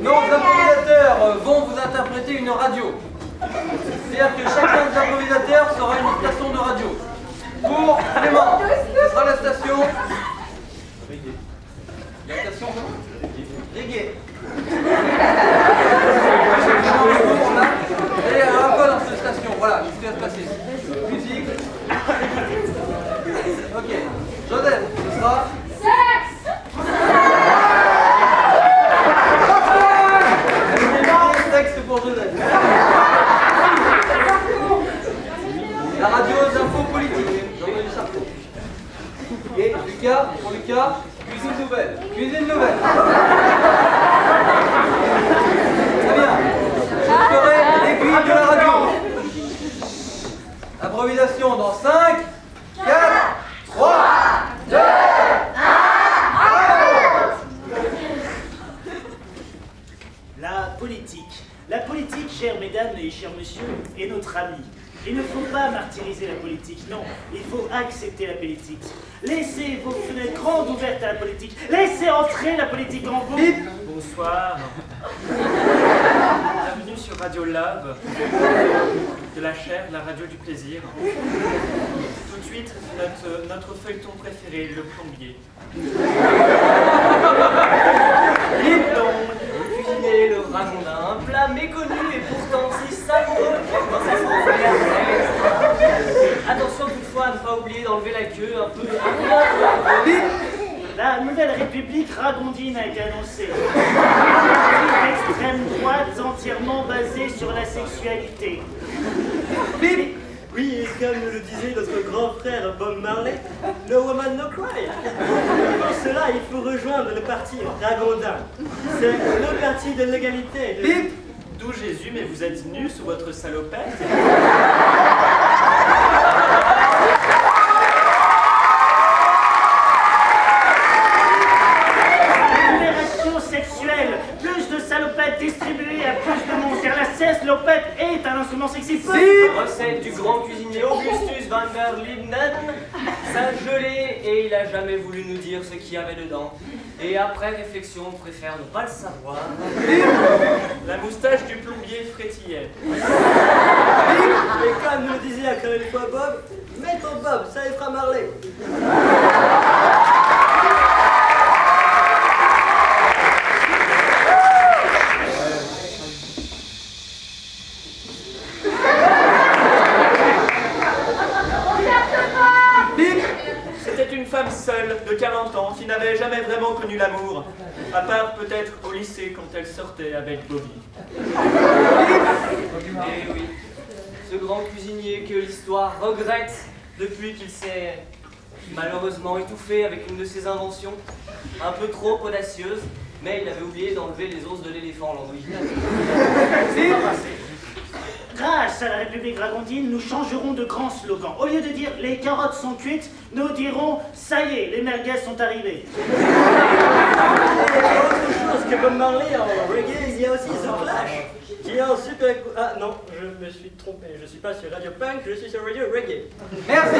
nos improvisateurs vont vous interpréter une radio. C'est-à-dire que chacun des improvisateurs sera une station de radio. Pour Clément, ce sera la station... La station Reggae. Et un peu dans cette station, voilà, qu'est-ce qui va se passer? Musique. Ok, Joseph, ce sera... Sexe pour Joseph. La radio d'infos politiques, Jean-Denis Charcot. Et Lucas, pour Lucas, cuisine nouvelle. Cuisine nouvelle. Très bien. Je ferai l'aiguille de la radio. Improvisation dans 5, 4, 3, 2, 1. La politique. La politique, chères mesdames et chers messieurs, est notre ami. Il ne faut pas martyriser la politique, non. Il faut accepter la politique. Laissez vos fenêtres grandes ouvertes à la politique. Laissez entrer la politique en vous. Bonsoir. Bienvenue sur Radio Lab, de la chair, la radio du plaisir. Tout de suite, notre feuilleton préféré, le plombier. Cuisiner le ragondin, un plat méconnu et pourtant si savoureux dans sa sensorielle. Attention toutefois à ne pas oublier d'enlever la queue un peu. La nouvelle république ragondine a été annoncée. Une extrême droite entièrement basée sur la sexualité. Oui, et comme nous le disait notre grand frère Bob Marley, no woman, no cry. Pour cela, il faut rejoindre le parti ragondin. C'est le parti de l'égalité. Bip. D'où Jésus, mais vous êtes nus sous votre salopette. Libération sexuelle, plus de salopettes distribuées à plus de monde, car la salopette est un instrument sexy. Recette du grand cuisinier Augustus van der Linden. Ça gelé et il a jamais voulu nous dire ce qu'il y avait dedans. Et après réflexion, on préfère ne pas le savoir. La moustache du plombier frétillait. Et comme nous le disait encore une fois Bob, mets ton Bob, ça y fera Marley. C'était une femme seule, de 40 ans, qui n'avait jamais vraiment connu l'amour, à part peut-être au lycée quand elle sortait avec Bobby. Et oui, ce grand cuisinier que l'histoire regrette depuis qu'il s'est malheureusement étouffé avec une de ses inventions, un peu trop audacieuse, mais il avait oublié d'enlever les os de l'éléphant l'original. C'est pas passé. Grâce à la République ragondine, nous changerons de grands slogans. Au lieu de dire « les carottes sont cuites », nous dirons « ça y est, les merguez sont arrivées ». Autre chose que Bob Marley en reggae, il y a aussi The Clash, qui est un super... Ah non, je me suis trompé, je suis pas sur Radio Punk, je suis sur Radio Reggae. Merci.